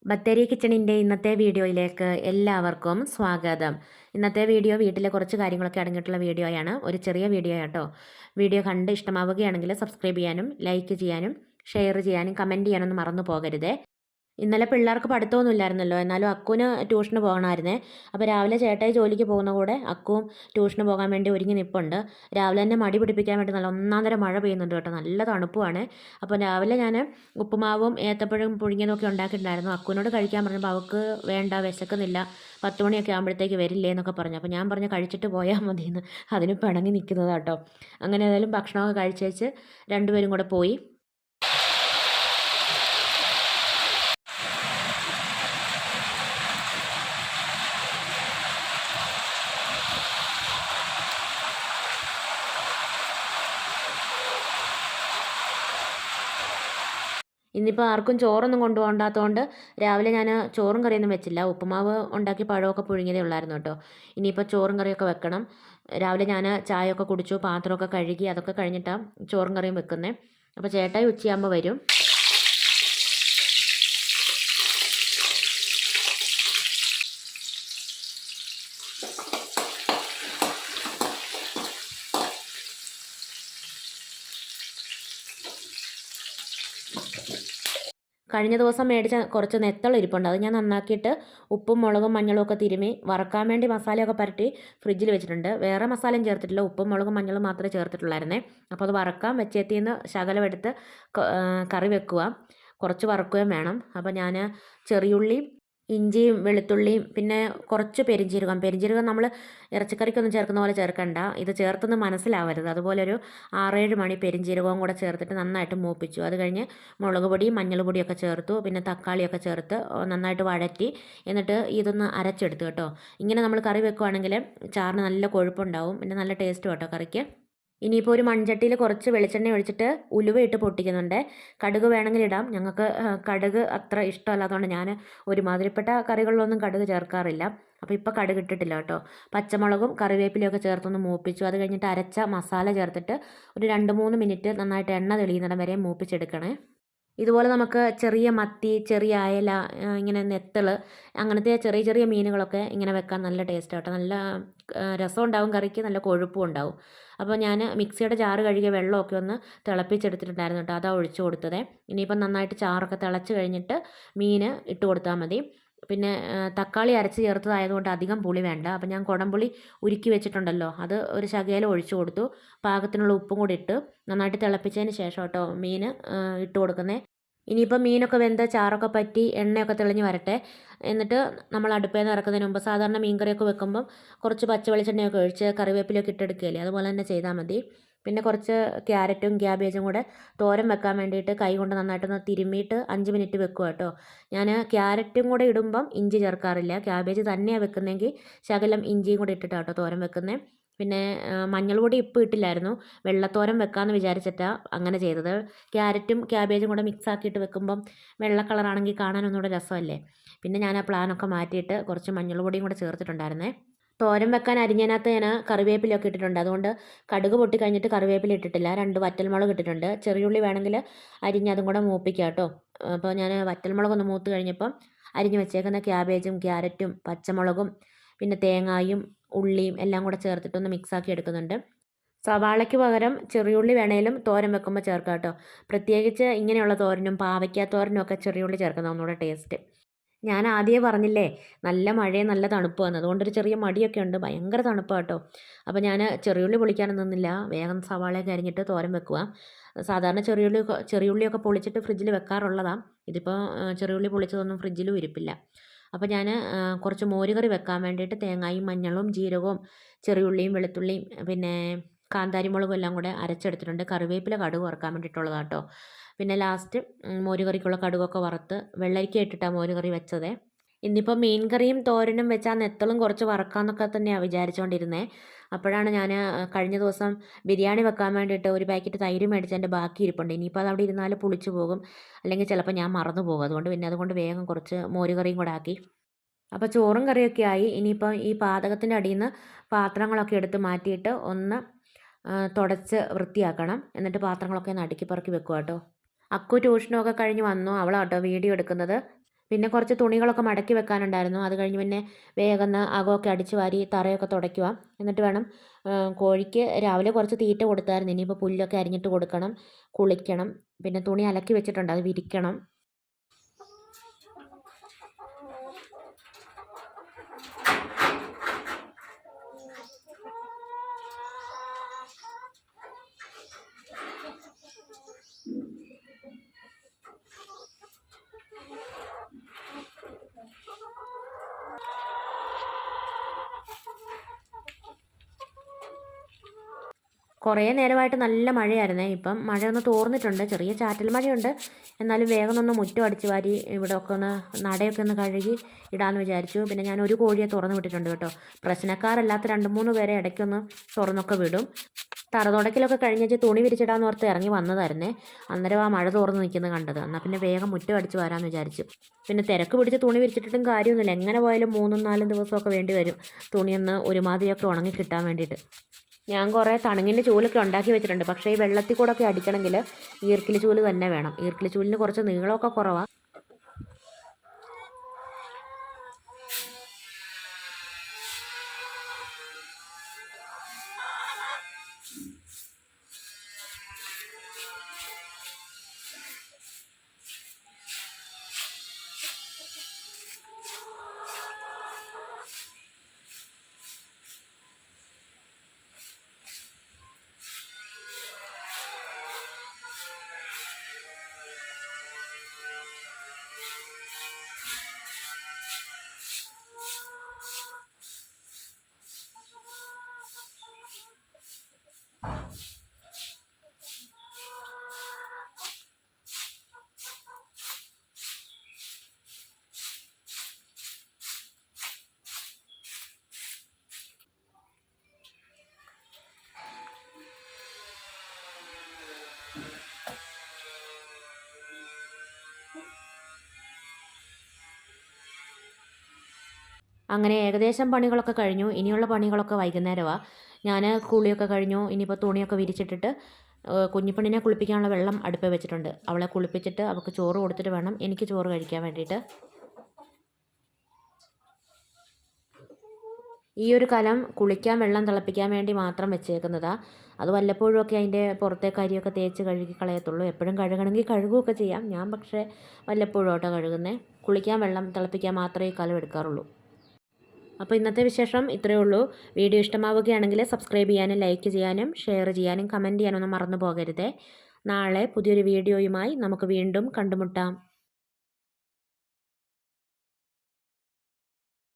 ബത്തേരി കിച്ചണിൻ്റെ ഇന്നത്തെ വീഡിയോയിലേക്ക് എല്ലാവർക്കും സ്വാഗതം. ഇന്നത്തെ വീഡിയോ വീട്ടിലെ കുറച്ച് കാര്യങ്ങളൊക്കെ അടങ്ങിയിട്ടുള്ള വീഡിയോയാണ്. ഒരു ചെറിയ വീഡിയോ ആട്ടോ. വീഡിയോ കണ്ട് ഇഷ്ടമാവുകയാണെങ്കിൽ സബ്സ്ക്രൈബ് ചെയ്യാനും ലൈക്ക് ചെയ്യാനും ഷെയർ ചെയ്യാനും കമൻറ്റ് ചെയ്യാനൊന്നും മറന്നു പോകരുതേ. ഇന്നലെ പിള്ളേർക്ക് പഠിത്തമൊന്നും ഇല്ലായിരുന്നല്ലോ. എന്നാലും അക്കുവിന് ട്യൂഷന് പോകണമായിരുന്നേ. അപ്പോൾ രാവിലെ ചേട്ടായി ജോലിക്ക് പോകുന്ന കൂടെ അക്കുവും ട്യൂഷന് പോകാൻ വേണ്ടി ഒരുങ്ങി നിൽപ്പുണ്ട്. രാവിലെ തന്നെ മടി പിടിപ്പിക്കാൻ വേണ്ടി നല്ല ഒന്നാം തരം മഴ പെയ്യുന്നുണ്ട് കേട്ടോ. നല്ല തണുപ്പുമാണ്. അപ്പോൾ രാവിലെ ഞാൻ ഉപ്പുമാവും ഏത്തപ്പഴം പുഴുങ്ങിയതൊക്കെ ഉണ്ടാക്കിയിട്ടുണ്ടായിരുന്നു. അക്കുവിനോട് കഴിക്കാൻ പറഞ്ഞപ്പോൾ അവൾക്ക് വേണ്ട, വിശക്കുന്നില്ല, 10 മണിയൊക്കെ ആകുമ്പോഴത്തേക്ക് വരില്ലേ എന്നൊക്കെ പറഞ്ഞു. അപ്പോൾ ഞാൻ പറഞ്ഞു കഴിച്ചിട്ട് പോയാൽ മതിയെന്ന്. അതിന് പിണങ്ങി നിൽക്കുന്നതാട്ടോ. അങ്ങനെ ഏതായാലും ഭക്ഷണമൊക്കെ കഴിച്ചേച്ച് രണ്ടുപേരും കൂടെ പോയി. ഇന്നിപ്പോൾ ആർക്കും ചോറൊന്നും കൊണ്ടുപോകണ്ടാത്തതുകൊണ്ട് രാവിലെ ഞാൻ ചോറും കറിയൊന്നും വെച്ചില്ല. ഉപ്പുമാവ് ഉണ്ടാക്കി പഴമൊക്കെ പുഴുങ്ങിയതേ ഉള്ളായിരുന്നു കേട്ടോ. ഇനിയിപ്പോൾ ചോറും കറിയൊക്കെ വെക്കണം. രാവിലെ ഞാൻ ചായയൊക്കെ കുടിച്ചു, പാത്രമൊക്കെ കഴുകി, അതൊക്കെ കഴിഞ്ഞിട്ടാണ് ചോറും കറിയും വെക്കുന്നത്. അപ്പോൾ ചേട്ടായി ഉച്ചയാകുമ്പോൾ വരും. കഴിഞ്ഞ ദിവസം മേടിച്ച കുറച്ച് നെത്തൾ ഇരിപ്പുണ്ട്. അത് ഞാൻ നന്നാക്കിയിട്ട് ഉപ്പും മുളകും മഞ്ഞളും ഒക്കെ തിരുമ്മി വറക്കാൻ വേണ്ടി മസാലയൊക്കെ പുരട്ടി ഫ്രിഡ്ജിൽ വെച്ചിട്ടുണ്ട്. വേറെ മസാലയും ചേർത്തിട്ടില്ല, ഉപ്പും മുളകും മഞ്ഞളും മാത്രമേ ചേർത്തിട്ടുള്ളായിരുന്നേ. അപ്പോൾ അത് വറക്കാൻ വെച്ചേത്തിന്ന് ശകലം എടുത്ത് കറി വെക്കുക. കുറച്ച് വറക്കുകയും വേണം. അപ്പോൾ ഞാൻ ചെറിയുള്ളി, ഇഞ്ചിയും വെളുത്തുള്ളിയും പിന്നെ കുറച്ച് പെരിഞ്ജീരകം നമ്മൾ ഇറച്ചിക്കറിക്കൊന്നും ചേർക്കുന്ന പോലെ ചേർക്കണ്ട. ഇത് ചേർത്തൊന്ന് മനസ്സിലാവരുത്. അതുപോലെ ഒരു 6-7 മണി പെരിഞ്ജീരകവും കൂടെ ചേർത്തിട്ട് നന്നായിട്ട് മൂപ്പിച്ചു. അത് കഴിഞ്ഞ് മുളക് പൊടിയും മഞ്ഞൾ പൊടിയൊക്കെ ചേർത്തു. പിന്നെ തക്കാളിയൊക്കെ ചേർത്ത് നന്നായിട്ട് വഴറ്റി എന്നിട്ട് ഇതൊന്ന് അരച്ചെടുത്തു കേട്ടോ. ഇങ്ങനെ നമ്മൾ കറി വെക്കുവാണെങ്കിൽ ചാറിന് നല്ല കൊഴുപ്പുണ്ടാവും, പിന്നെ നല്ല ടേസ്റ്റ് കേട്ടോ കറിക്ക്. ഇനിയിപ്പോൾ ഒരു മൺചട്ടിയിൽ കുറച്ച് വെളിച്ചെണ്ണ ഒഴിച്ചിട്ട് ഉലുവയിട്ട് പൊട്ടിക്കുന്നുണ്ട്. കടുക് വേണമെങ്കിൽ ഇടാം. ഞങ്ങൾക്ക് കടുക് അത്ര ഇഷ്ടമല്ലാത്തതുകൊണ്ട് ഞാൻ ഒരുമാതിരിപ്പെട്ട കറികളിലൊന്നും കടുക് ചേർക്കാറില്ല. അപ്പോൾ ഇപ്പോൾ കടുക് ഇട്ടിട്ടില്ല കേട്ടോ. പച്ചമുളകും കറിവേപ്പിലയൊക്കെ ചേർത്തൊന്ന് മൂപ്പിച്ചു. അത് കഴിഞ്ഞിട്ട് അരച്ച മസാല ചേർത്തിട്ട് ഒരു 2-3 മിനിറ്റ് നന്നായിട്ട് എണ്ണ തെളിയുന്നിടം വരെ മൂപ്പിച്ചെടുക്കണേ. ഇതുപോലെ നമുക്ക് ചെറിയ മത്തി, ചെറിയ അയല, ഇങ്ങനെ നെത്തള്, അങ്ങനത്തെ ചെറിയ ചെറിയ മീനുകളൊക്കെ ഇങ്ങനെ വെക്കാൻ നല്ല ടേസ്റ്റ് കേട്ടോ. നല്ല രസം ഉണ്ടാവും കറിക്ക്, നല്ല കൊഴുപ്പും ഉണ്ടാവും. അപ്പോൾ ഞാൻ മിക്സിയുടെ ജാറ് കഴുകിയ വെള്ളമൊക്കെ ഒന്ന് തിളപ്പിച്ചെടുത്തിട്ടുണ്ടായിരുന്നു കേട്ടോ. അതാണ് ഒഴിച്ചു കൊടുത്തത്. ഇനിയിപ്പം നന്നായിട്ട് ചാറൊക്കെ തിളച്ച് കഴിഞ്ഞിട്ട് മീൻ ഇട്ട് കൊടുത്താൽ മതി. പിന്നെ തക്കാളി അരച്ച് ചേർത്തതായതുകൊണ്ട് അധികം പുളി വേണ്ട. അപ്പം ഞാൻ കുടംപുളി ഉരുക്കി വെച്ചിട്ടുണ്ടല്ലോ, അത് ഒരു ശകലം ഒഴിച്ചു കൊടുത്തു. പാകത്തിനുള്ള ഉപ്പും കൂടി ഇട്ട് നന്നായിട്ട് തിളപ്പിച്ചതിന് ശേഷം കേട്ടോ മീൻ ഇട്ട് കൊടുക്കുന്നത്. ഇനിയിപ്പോൾ മീനൊക്കെ വെന്ത് ചാറൊക്കെ പറ്റി എണ്ണയൊക്കെ തെളിഞ്ഞ് വരട്ടെ. എന്നിട്ട് നമ്മൾ അടുപ്പേൽ നിന്ന് ഇറക്കുന്നതിന് മുമ്പ് സാധാരണ മീൻ കറിയൊക്കെ വെക്കുമ്പം കുറച്ച് പച്ച വെളിച്ചെണ്ണയൊക്കെ ഒഴിച്ച് കറിവേപ്പിലൊക്കെ ഇട്ടെടുക്കുകയില്ലേ, അതുപോലെ തന്നെ ചെയ്താൽ മതി. പിന്നെ കുറച്ച് ക്യാരറ്റും ക്യാബേജും കൂടെ തോരൻ വെക്കാൻ വേണ്ടിയിട്ട് കൈ കൊണ്ട് നന്നായിട്ടൊന്ന് തിരുമ്മിയിട്ട് 5 മിനിറ്റ് വെക്കുക കേട്ടോ. ഞാൻ ക്യാരറ്റും കൂടെ ഇടുമ്പം ഇഞ്ചി ചേർക്കാറില്ല. ക്യാബേജ് തന്നെയാണ് വെക്കുന്നതെങ്കിൽ ശകലം ഇഞ്ചിയും കൂടെ ഇട്ടിട്ടാണ് കേട്ടോ തോരൻ വെക്കുന്നത്. പിന്നെ മഞ്ഞൾ പൊടി ഇപ്പോൾ ഇട്ടില്ലായിരുന്നു, വെള്ളത്തോരൻ വെക്കാമെന്ന് വിചാരിച്ചിട്ടാണ് അങ്ങനെ ചെയ്തത്. ക്യാരറ്റും ക്യാബേജും കൂടെ മിക്സ് ആക്കിയിട്ട് വെക്കുമ്പം വെള്ള കളറാണെങ്കിൽ കാണാൻ ഒന്നുകൂടെ രസമല്ലേ. പിന്നെ ഞാൻ ആ പ്ലാനൊക്കെ മാറ്റിയിട്ട് കുറച്ച് മഞ്ഞൾ പൊടിയും കൂടെ ചേർത്തിട്ടുണ്ടായിരുന്നേ. തോരൻ വെക്കാൻ അരിഞ്ഞതിനകത്ത് ഞാൻ കറിവേപ്പിലൊക്കെ ഇട്ടിട്ടുണ്ട്. അതുകൊണ്ട് കടുക് പൊട്ടി കഴിഞ്ഞിട്ട് കറിവേപ്പില ഇട്ടിട്ടില്ല. 2 വറ്റൽമുളക് ഇട്ടിട്ടുണ്ട്. ചെറിയുള്ളി വേണമെങ്കിൽ അരിഞ്ഞ് അതും കൂടെ മൂപ്പിക്കാം കേട്ടോ. അപ്പോൾ ഞാൻ വറ്റൽമുളകൊന്ന് മൂത്ത് കഴിഞ്ഞപ്പം അരിഞ്ഞ് വെച്ചേക്കുന്ന ക്യാബേജും ക്യാരറ്റും പച്ചമുളകും പിന്നെ തേങ്ങായും ഉള്ളിയും എല്ലാം കൂടെ ചേർത്തിട്ടൊന്ന് മിക്സാക്കി എടുക്കുന്നുണ്ട്. സവാളയ്ക്ക് പകരം ചെറിയുള്ളി വേണേലും തോരൻ വെക്കുമ്പോൾ ചേർക്കാം കേട്ടോ. പ്രത്യേകിച്ച് ഇങ്ങനെയുള്ള തോരനും പാവയ്ക്ക തോരനും ഒക്കെ ചെറിയുള്ളി ചേർക്കുന്ന ഒന്നുകൂടെ ടേസ്റ്റ്. ഞാൻ ആദ്യമേ പറഞ്ഞില്ലേ നല്ല മഴയും നല്ല തണുപ്പുമാണ്, അതുകൊണ്ടൊരു ചെറിയ മടിയൊക്കെ ഉണ്ട്. ഭയങ്കര തണുപ്പാണ് കേട്ടോ. അപ്പോൾ ഞാൻ ചെറിയുള്ളി പൊളിക്കാനൊന്നും നിന്നില്ല, വേഗം സവാളയൊക്കെ അരിഞ്ഞിട്ട് തോരൻ വെക്കുക. സാധാരണ ചെറിയുള്ളിയൊക്കെ പൊളിച്ചിട്ട് ഫ്രിഡ്ജിൽ വെക്കാറുള്ളതാണ്. ഇതിപ്പോൾ ചെറിയുള്ളി പൊളിച്ചതൊന്നും ഫ്രിഡ്ജിലും ഇരിപ്പില്ല. അപ്പോൾ ഞാൻ കുറച്ച് മോരുകറി വെക്കാൻ വേണ്ടിയിട്ട് തേങ്ങയും മഞ്ഞളും ജീരകവും ചെറിയുള്ളിയും വെളുത്തുള്ളിയും പിന്നെ കാന്താരിമുളകും എല്ലാം കൂടെ അരച്ചെടുത്തിട്ടുണ്ട്. കറിവേപ്പില കടുക് വറുക്കാൻ വേണ്ടിയിട്ടുള്ളതാണ് കേട്ടോ. പിന്നെ ലാസ്റ്റ് മോരുകറിക്കുള്ള കടുകൊക്കെ വറുത്ത് വെള്ളരിക്ക ഇട്ടിട്ടാണ് മോരുകറി വെച്ചത്. ഇന്നിപ്പോൾ മീൻ കറിയും തോരനും വെച്ചാൽ നെത്തളും കുറച്ച് വറക്കാമെന്നൊക്കെ തന്നെയാണ് വിചാരിച്ചുകൊണ്ടിരുന്നത്. അപ്പോഴാണ് ഞാൻ കഴിഞ്ഞ ദിവസം ബിരിയാണി വെക്കാൻ വേണ്ടിയിട്ട് ഒരു പാക്കറ്റ് തൈര് മേടിച്ചതിൻ്റെ ബാക്കി ഇരിപ്പുണ്ട്. ഇനിയിപ്പോൾ അത് അവിടെ ഇരുന്നാൽ പുളിച്ചു പോകും, അല്ലെങ്കിൽ ചിലപ്പോൾ ഞാൻ മറന്നു പോകും. അതുകൊണ്ട് വേഗം കുറച്ച് മോരുകറിയും കൂടെ ആക്കി. അപ്പോൾ ചോറും കറിയൊക്കെ ആയി. ഇനിയിപ്പോൾ ഈ പാചകത്തിൻ്റെ അടിയിൽ നിന്ന് പാത്രങ്ങളൊക്കെ എടുത്ത് മാറ്റിയിട്ട് ഒന്ന് തുടച്ച് വൃത്തിയാക്കണം. എന്നിട്ട് പാത്രങ്ങളൊക്കെ ഒന്ന് അടുക്കി പറക്കി വെക്കുക കേട്ടോ. അക്കു ട്യൂഷനൊക്കെ കഴിഞ്ഞ് വന്നു, അവളാട്ടോ വീഡിയോ എടുക്കുന്നത്. പിന്നെ കുറച്ച് തുണികളൊക്കെ മടക്കി വെക്കാനുണ്ടായിരുന്നു. അത് കഴിഞ്ഞ് പിന്നെ വേഗം ഒന്ന് അകമൊക്കെ അടിച്ച് വാരി തറയൊക്കെ തുടയ്ക്കുക. എന്നിട്ട് വേണം കോഴിക്ക് രാവിലെ കുറച്ച് തീറ്റ കൊടുത്തായിരുന്നു. ഇനിയിപ്പോൾ പുല്ലൊക്കെ അരിഞ്ഞിട്ട് കൊടുക്കണം, കുളിക്കണം. പിന്നെ തുണി അലക്കി വെച്ചിട്ടുണ്ട്, അത് വിരിക്കണം. കുറേ നേരമായിട്ട് നല്ല മഴയായിരുന്നേ. ഇപ്പം മഴയൊന്ന് തോർന്നിട്ടുണ്ട്, ചെറിയ ചാറ്റൽ മഴയുണ്ട്. എന്നാലും വേഗം ഒന്ന് മുറ്റം അടിച്ച് വാരി ഇവിടെയൊക്കെ ഒന്ന് നടയൊക്കെ ഒന്ന് കഴുകി ഇടാമെന്ന് വിചാരിച്ചു. പിന്നെ ഞാൻ ഒരു കോഴിയെ തുറന്ന് വിട്ടിട്ടുണ്ട് കേട്ടോ. പ്രശ്നക്കാരല്ലാത്ത 2-3 പേരെ ഇടയ്ക്കൊന്ന് തുറന്നൊക്കെ വിടും. തറ തുടക്കലൊക്കെ കഴിഞ്ഞ് തുണി വിരിച്ചിടാന്ന് ഓർത്ത് ഇറങ്ങി വന്നതായിരുന്നേ. അന്നേരം ആ മഴ തോർന്ന് നിൽക്കുന്നത് കണ്ടത്. എന്നാൽ പിന്നെ വേഗം മുറ്റം അടിച്ച് വരാമെന്ന് വിചാരിച്ചു. പിന്നെ തിരക്ക് പിടിച്ച് തുണി വിരിച്ചിട്ടിട്ടും കാര്യമൊന്നുമില്ല. എങ്ങനെ പോയാലും 3-4 ദിവസമൊക്കെ വേണ്ടി വരും തുണിയൊന്ന് ഒരുമാതിരിയൊക്കെ ഉണങ്ങി കിട്ടാൻ വേണ്ടിയിട്ട്. ഞാൻ കുറേ തണുങ്ങിൻ്റെ ചൂലൊക്കെ ഉണ്ടാക്കി വെച്ചിട്ടുണ്ട്. പക്ഷേ ഈ വെള്ളത്തിൽ കൂടെ ഒക്കെ അടിക്കണമെങ്കിൽ ഈർക്കിലി ചൂല് തന്നെ വേണം. ഈർക്കിലി ചൂലിന് കുറച്ച് നീളമൊക്കെ കുറവാണ്. അങ്ങനെ ഏകദേശം പണികളൊക്കെ കഴിഞ്ഞു. ഇനിയുള്ള പണികളൊക്കെ വൈകുന്നേരമാണ്. ഞാൻ കുളിയൊക്കെ കഴിഞ്ഞു. ഇനിയിപ്പോൾ തുണിയൊക്കെ വിരിച്ചിട്ടിട്ട് കുഞ്ഞിപ്പെണ്ണിനെ കുളിപ്പിക്കാനുള്ള വെള്ളം അടുപ്പിൽ വെച്ചിട്ടുണ്ട്. അവളെ കുളിപ്പിച്ചിട്ട് അവൾക്ക് ചോറ് കൊടുത്തിട്ട് വേണം എനിക്ക് ചോറ് കഴിക്കാൻ വേണ്ടിയിട്ട്. ഈ ഒരു കലം കുളിക്കാൻ വെള്ളം തിളപ്പിക്കാൻ വേണ്ടി മാത്രം വെച്ചേക്കുന്നതാണ്. അത് വല്ലപ്പോഴും ഒക്കെ അതിൻ്റെ പുറത്തെ കരിയൊക്കെ തേച്ച് കഴുകി കളയത്തുള്ളൂ. എപ്പോഴും കഴുകണമെങ്കിൽ കഴുകുകയൊക്കെ ചെയ്യാം. ഞാൻ പക്ഷേ വല്ലപ്പോഴും ആട്ടോ കഴുകുന്നത്. കുളിക്കാൻ വെള്ളം തിളപ്പിക്കാൻ മാത്രമേ ഈ കലം എടുക്കാറുള്ളൂ. അപ്പോൾ ഇന്നത്തെ വിശേഷം ഇത്രയേ ഉള്ളൂ. വീഡിയോ ഇഷ്ടമാവുകയാണെങ്കിൽ സബ്സ്ക്രൈബ് ചെയ്യാനും ലൈക്ക് ചെയ്യാനും ഷെയർ ചെയ്യാനും കമൻറ്റ് ചെയ്യാനൊന്നും മറന്നു പോകരുതേ. നാളെ പുതിയൊരു വീഡിയോയുമായി നമുക്ക് വീണ്ടും കണ്ടുമുട്ടാം.